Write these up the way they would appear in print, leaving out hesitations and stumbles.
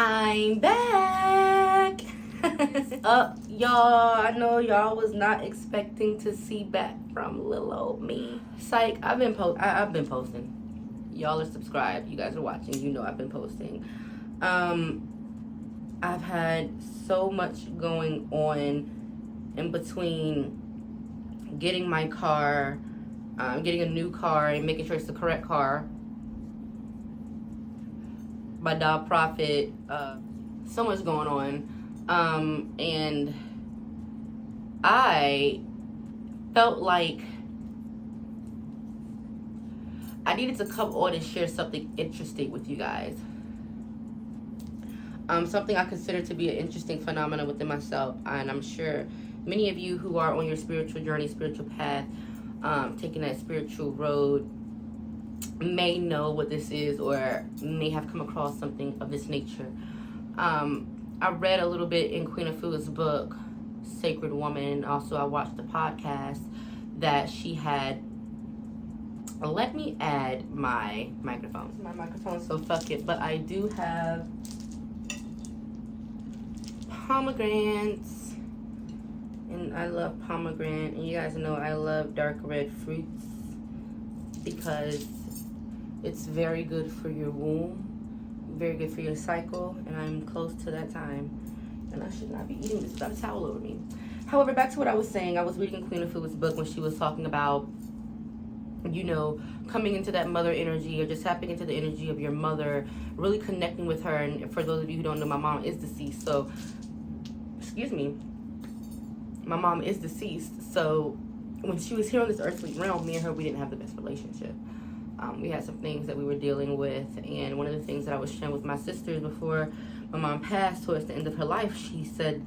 I'm back. Y'all. I know y'all was not expecting to see back from little old me. Psych. I've been posting. Y'all are subscribed. You guys are watching. You know I've been posting. I've had so much going on in between getting my car, getting a new car, and making sure it's the correct car. My dog Prophet, so much going on, and I felt like I needed to come on and share something interesting with you guys. Something I consider to be an interesting phenomenon within myself, and I'm sure many of you who are on your spiritual journey, spiritual path, taking that spiritual road, may know what this is or may have come across something of this nature. I read a little bit in Queen Afua's book, Sacred Woman. Also, I watched the podcast that she had. Let me add my microphone. My microphone, so fuck it. But I do have pomegranates, and I love pomegranate. And you guys know I love dark red fruits because it's very good for your womb, very good for your cycle, and I'm close to that time, and I should not be eating this without a towel over me. However, back to what I was saying, I was reading Queen Afua's book when she was talking about, you know, coming into that mother energy or just tapping into the energy of your mother, really connecting with her. And for those of you who don't know, my mom is deceased, so, excuse me, my mom is deceased, so when she was here on this earthly realm, me and her, we didn't have the best relationship. We had some things that we were dealing with, and one of the things that I was sharing with my sisters before my mom passed towards the end of her life, she said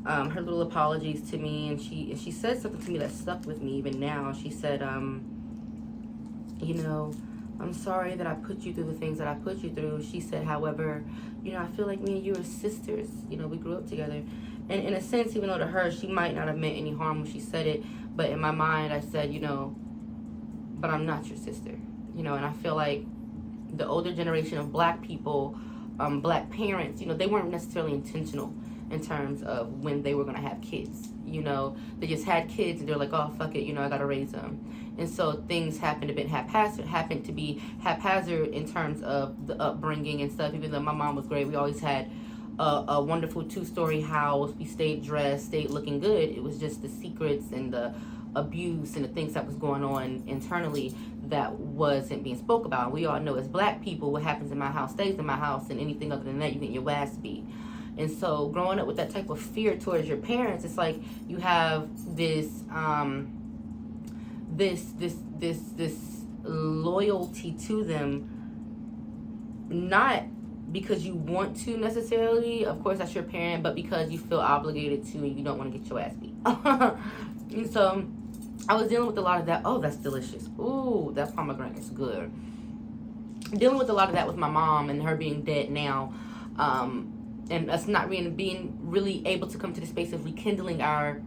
her little apologies to me, and she said something to me that stuck with me even now. She said, you know, I'm sorry that I put you through the things that I put you through. She said, however, you know, I feel like me and you are sisters. You know, we grew up together. And in a sense, even though to her, she might not have meant any harm when she said it, but in my mind, I said, you know, but I'm not your sister. You know, and I feel like the older generation of black people, black parents, you know, they weren't necessarily intentional in terms of when they were going to have kids. You know, they just had kids and they're like, oh, fuck it, you know, I got to raise them. And so things happened to be haphazard in terms of the upbringing and stuff. Even though my mom was great, we always had a wonderful 2-story house. We stayed dressed, stayed looking good. It was just the secrets and the abuse and the things that was going on internally that wasn't being spoke about. We all know as black people, what happens in my house stays in my house, and anything other than that, you get your ass beat. And so growing up with that type of fear towards your parents, it's like you have this this loyalty to them, not because you want to necessarily, of course that's your parent, but because you feel obligated to and you don't want to get your ass beat. And so I was dealing with a lot of that. Oh, that's delicious. Ooh, that pomegranate is good. Dealing with a lot of that with my mom and her being dead now, and us not being really able to come to the space of rekindling our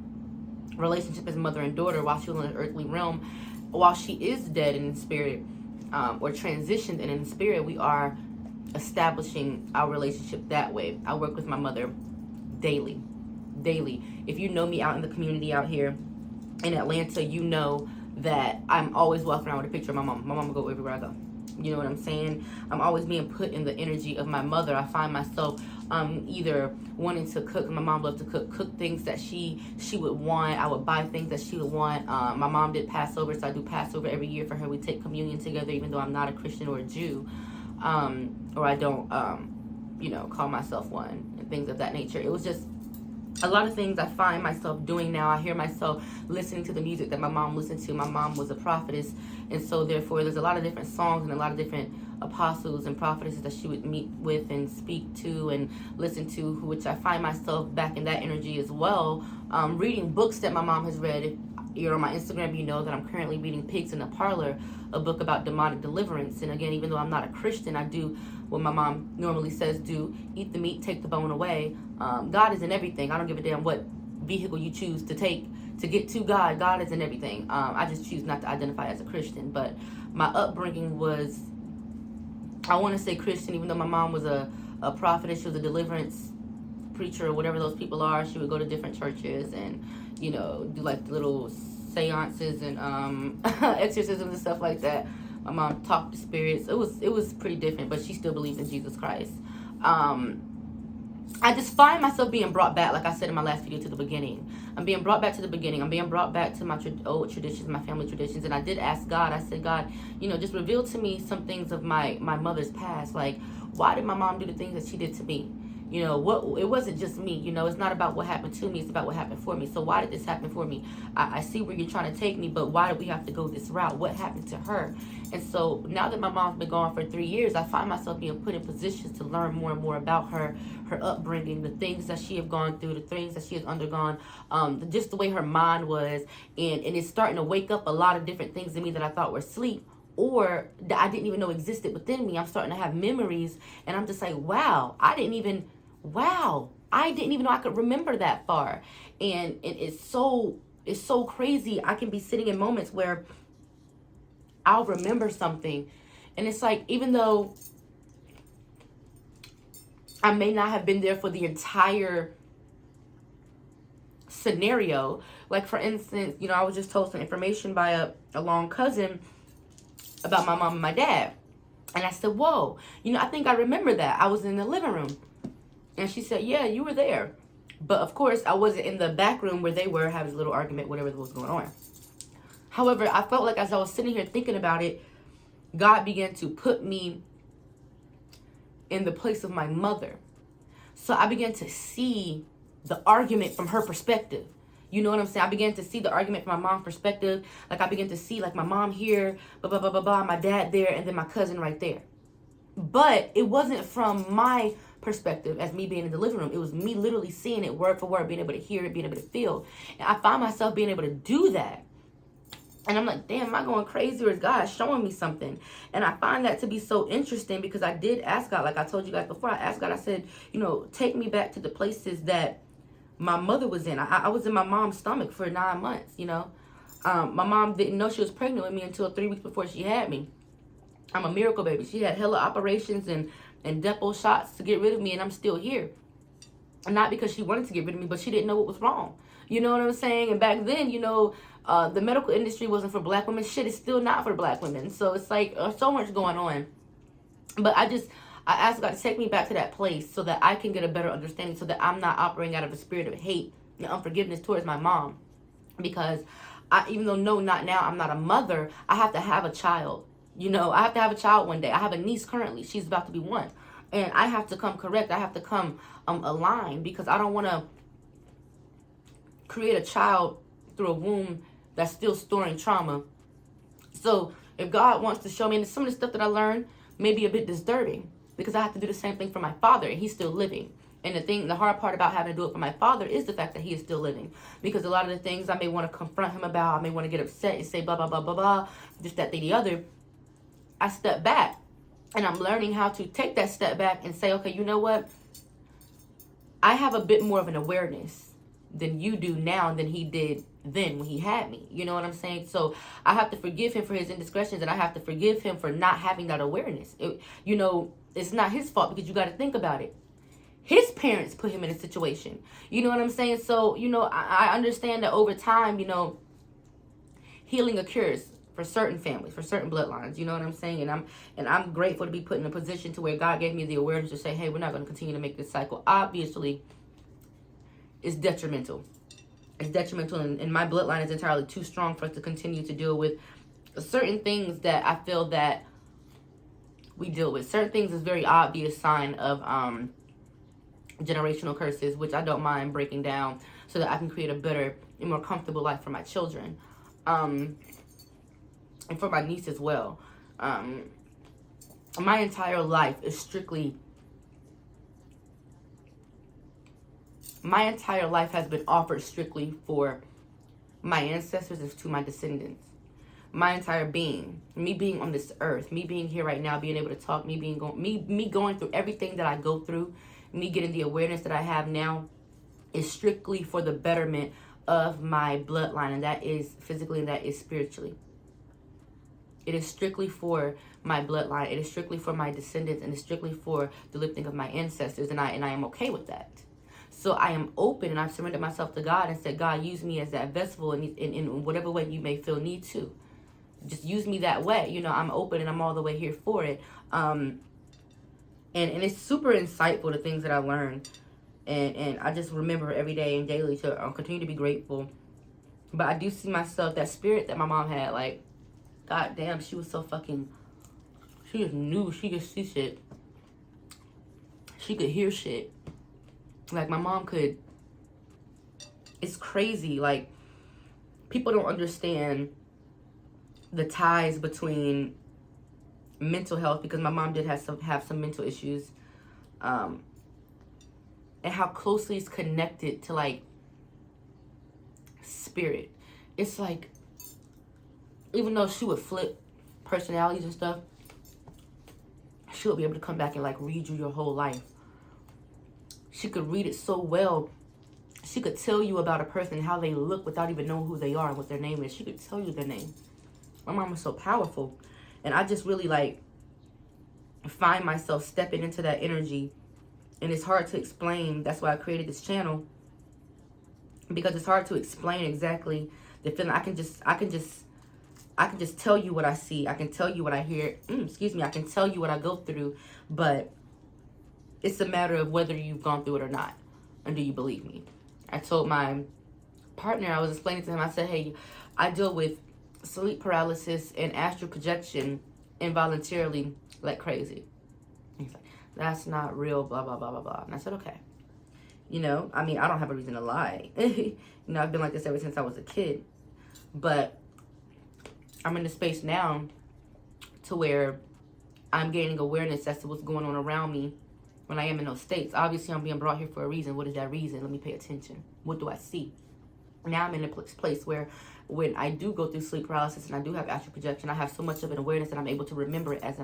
relationship as mother and daughter while she was in the earthly realm. While she is dead and in spirit, or transitioned and in spirit, we are establishing our relationship that way. I work with my mother daily. If you know me out in the community out here in Atlanta, you know that I'm always walking around with a picture of my mom. My mom will go everywhere I go. You know what I'm saying? I'm always being put in the energy of my mother. I find myself either wanting to cook. My mom loved to cook things that she would want. I would buy things that she would want. My mom did Passover, so I do Passover every year for her. We take communion together, even though I'm not a Christian or a Jew, or I don't, you know, call myself one, and things of that nature. It was just a lot of things I find myself doing now. I hear myself listening to the music that my mom listened to. My mom was a prophetess, and so therefore there's a lot of different songs and a lot of different apostles and prophetesses that she would meet with and speak to and listen to, which I find myself back in that energy as well. Reading books that my mom has read. If you're on my Instagram, you know that I'm currently reading Pigs in the Parlor, a book about demonic deliverance. And again, even though I'm not a Christian, I do what my mom normally says, do: eat the meat, take the bone away. God is in everything. I don't give a damn what vehicle you choose to take to get to God. God is in everything. I just choose not to identify as a Christian. But my upbringing was, I want to say Christian, even though my mom was a a prophetess. She was a deliverance preacher or whatever those people are. She would go to different churches and, you know, do like little seances and exorcisms and stuff like that. My mom talked to spirits. It was pretty different, but she still believed in Jesus Christ. I just find myself being brought back, like I said in my last video, to the beginning. I'm being brought back to the beginning. I'm being brought back to my old traditions, my family traditions. And I did ask God, I said, God, you know, just reveal to me some things of my mother's past. Like, why did my mom do the things that she did to me? You know, it wasn't just me. You know, it's not about what happened to me. It's about what happened for me. So why did this happen for me? I see where you're trying to take me, but why did we have to go this route? What happened to her? And so now that my mom's been gone for 3 years, I find myself being put in positions to learn more and more about her upbringing, the things that she have gone through, the things that she has undergone, just the way her mind was. And it's starting to wake up a lot of different things in me that I thought were sleep, or that I didn't even know existed within me. I'm starting to have memories, and I'm just like, wow, I didn't even know I could remember that far. And it's so crazy. I can be sitting in moments where I'll remember something, and it's like, even though I may not have been there for the entire scenario, like for instance, you know, I was just told some information by a long cousin about my mom and my dad, and I said, whoa, you know, I think I remember that. I was in the living room. And she said, yeah, you were there. But of course, I wasn't in the back room where they were having a little argument, whatever was going on. However, I felt like as I was sitting here thinking about it, God began to put me in the place of my mother. So I began to see the argument from her perspective. You know what I'm saying? I began to see the argument from my mom's perspective. Like, I began to see, like, my mom here, blah, blah, blah, blah, blah, my dad there, and then my cousin right there. But it wasn't from my perspective as me being in the living room. It was me literally seeing it word for word, being able to hear it, being able to feel. And I found myself being able to do that. And I'm like, damn, am I going crazy, or is God showing me something? And I find that to be so interesting, because I did ask God, like I told you guys before, I asked God, I said, you know, take me back to the places that my mother was in. I was in my mom's stomach for 9 months, you know. My mom didn't know she was pregnant with me until 3 weeks before she had me. I'm a miracle baby. She had hella operations and depot shots to get rid of me, and I'm still here. And not because she wanted to get rid of me, but she didn't know what was wrong. You know what I'm saying? And back then, you know, the medical industry wasn't for black women. Shit, it's still not for black women. So it's like so much going on. But I asked God to take me back to that place so that I can get a better understanding, so that I'm not operating out of a spirit of hate and unforgiveness towards my mom. Because even though, no, not now, I'm not a mother, I have to have a child. You know, I have to have a child one day. I have a niece currently. She's about to be 1. And I have to come correct. I have to come aligned, because I don't want to create a child through a womb that's still storing trauma. So if God wants to show me, and some of the stuff that I learned may be a bit disturbing, because I have to do the same thing for my father, and he's still living. And the hard part about having to do it for my father is the fact that he is still living. Because a lot of the things I may want to confront him about, I may want to get upset and say blah, blah, blah, blah, blah, this, that, the other. I step back, and I'm learning how to take that step back and say, okay, you know what? I have a bit more of an awareness than you do now than he did then when he had me. You know what I'm saying? So I have to forgive him for his indiscretions, and I have to forgive him for not having that awareness. You know, it's not his fault, because you got to think about it. His parents put him in a situation. You know what I'm saying? So, you know, I understand that over time, you know, healing occurs for certain families, for certain bloodlines. You know what I'm saying? And I'm grateful to be put in a position to where God gave me the awareness to say, hey, we're not going to continue to make this cycle. Obviously, it's detrimental. It's detrimental, and my bloodline is entirely too strong for us to continue to deal with certain things that I feel that we deal with. Certain things is very obvious sign of generational curses, which I don't mind breaking down so that I can create a better and more comfortable life for my children. And for my niece as well. My entire life is strictly... My entire life has been offered strictly for my ancestors and to my descendants. My entire being, me being on this earth, me being here right now, being able to talk, me going through everything that I go through, me getting the awareness that I have now, is strictly for the betterment of my bloodline, and that is physically and that is spiritually. It is strictly for my bloodline. It is strictly for my descendants, and it's strictly for the lifting of my ancestors, and I am okay with that. So I am open, and I've surrendered myself to God and said, God, use me as that vessel in whatever way you may feel need to. Just use me that way. You know, I'm open and I'm all the way here for it. And it's super insightful, the things that I learned. And I just remember every day and daily to continue to be grateful. But I do see myself, that spirit that my mom had, like, God damn, she was so fucking, she just knew, she could see shit. She could hear shit. Like, my mom could, it's crazy. Like, people don't understand the ties between mental health, because my mom did have some mental issues, and how closely it's connected to, like, spirit. It's like, even though she would flip personalities and stuff, she would be able to come back and, like, read you your whole life. She could read it so well. She could tell you about a person and how they look without even knowing who they are and what their name is. She could tell you their name. My mom was so powerful. And I just really, like, find myself stepping into that energy. And it's hard to explain. That's why I created this channel. Because it's hard to explain exactly the feeling. I can just tell you what I see. I can tell you what I hear. Excuse me. I can tell you what I go through. But it's a matter of whether you've gone through it or not. And do you believe me? I told my partner, I was explaining to him, I said, hey, I deal with sleep paralysis and astral projection involuntarily like crazy. He's like, that's not real, blah, blah, blah, blah, blah. And I said, okay. You know, I mean, I don't have a reason to lie. You know, I've been like this ever since I was a kid. But I'm in the space now to where I'm gaining awareness as to what's going on around me when I am in those states. Obviously, I'm being brought here for a reason. What is that reason? Let me pay attention. What do I see? Now I'm in a place where when I do go through sleep paralysis and I do have astral projection, I have so much of an awareness that I'm able to remember it as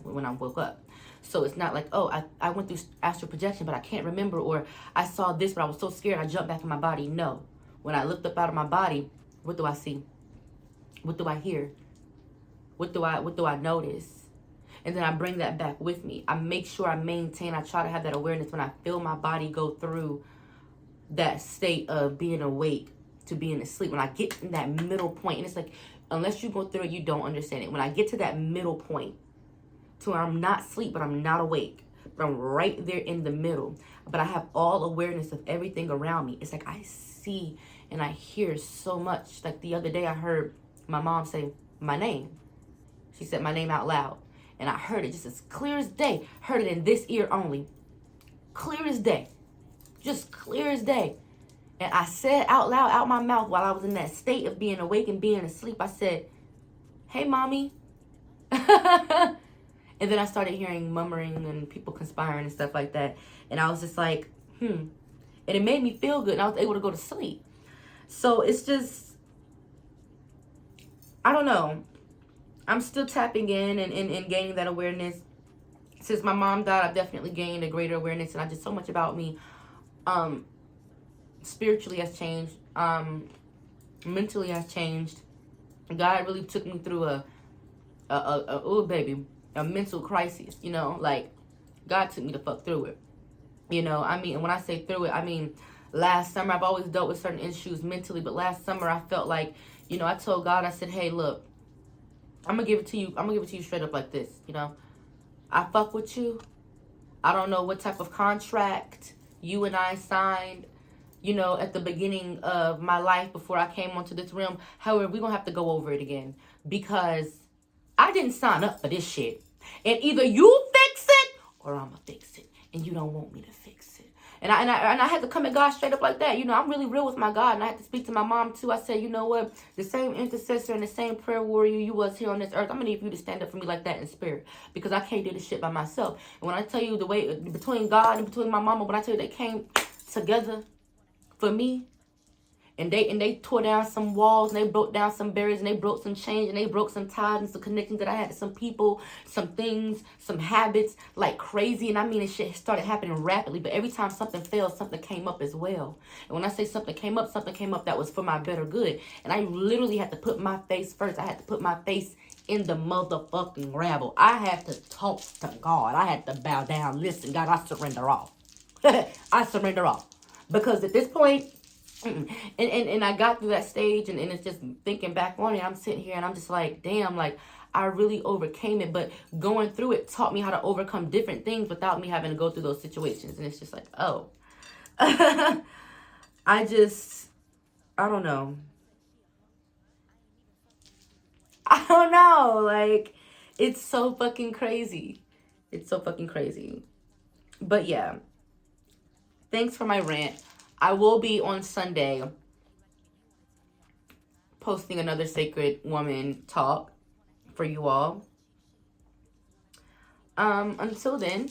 when I woke up. So it's not like, oh, I went through astral projection, but I can't remember, or I saw this, but I was so scared I jumped back in my body. No. When I looked up out of my body, what do I see? What do I hear? What do I notice? And then I bring that back with me. I make sure I maintain, I try to have that awareness when I feel my body go through that state of being awake to being asleep. When I get in that middle point, and it's like, unless you go through it, you don't understand it. When I get to that middle point, to where I'm not asleep, but I'm not awake, but I'm right there in the middle, but I have all awareness of everything around me. It's like I see and I hear so much. Like the other day, I heard my mom say my name. She said my name out loud. And I heard it just as clear as day. Heard it in this ear only. Clear as day. Just clear as day. And I said out loud, out my mouth, while I was in that state of being awake and being asleep, I said, hey, mommy. And then I started hearing murmuring and people conspiring and stuff like that. And I was just like, And it made me feel good. And I was able to go to sleep. So it's just, I don't know. I'm still tapping in and gaining that awareness. Since my mom died, I've definitely gained a greater awareness. And I just so much about me. Spiritually has changed. Mentally has changed. God really took me through a mental crisis. You know, like God took me to fuck through it. You know, I mean, when I say through it, I mean, last summer, I've always dealt with certain issues mentally. But last summer, I felt like, you know, I told God, I said, hey, look. I'm going to give it to you. I'm going to give it to you straight up like this, you know. I fuck with you. I don't know what type of contract you and I signed, you know, at the beginning of my life before I came onto this realm. However, we're going to have to go over it again because I didn't sign up for this shit. And either you fix it or I'm going to fix it. And you don't want me to fix it. And I had to come at God straight up like that. You know, I'm really real with my God. And I had to speak to my mom, too. I said, you know what? The same intercessor and the same prayer warrior you was here on this earth, I'm going to need you to stand up for me like that in spirit. Because I can't do this shit by myself. And when I tell you the way between God and between my mama, when I tell you they came together for me, and they tore down some walls, and they broke down some barriers, and they broke some chains, and they broke some ties and some connections that I had to some people, some things, some habits, like crazy. And I mean, this shit started happening rapidly, but every time something failed, something came up as well. And when I say something came up that was for my better good. And I literally had to put my face first. I had to put my face in the motherfucking gravel. I had to talk to God. I had to bow down. Listen, God, I surrender all. I surrender all. Because at this point, and I got through that stage, and it's just thinking back on it, I'm sitting here and I'm just like, damn, like, I really overcame it. But going through it taught me how to overcome different things without me having to go through those situations. And it's just like, oh. I don't know. I don't know. Like, it's so fucking crazy. It's so fucking crazy. But yeah, thanks for my rant. I will be on Sunday posting another Sacred Woman talk for you all. Until then,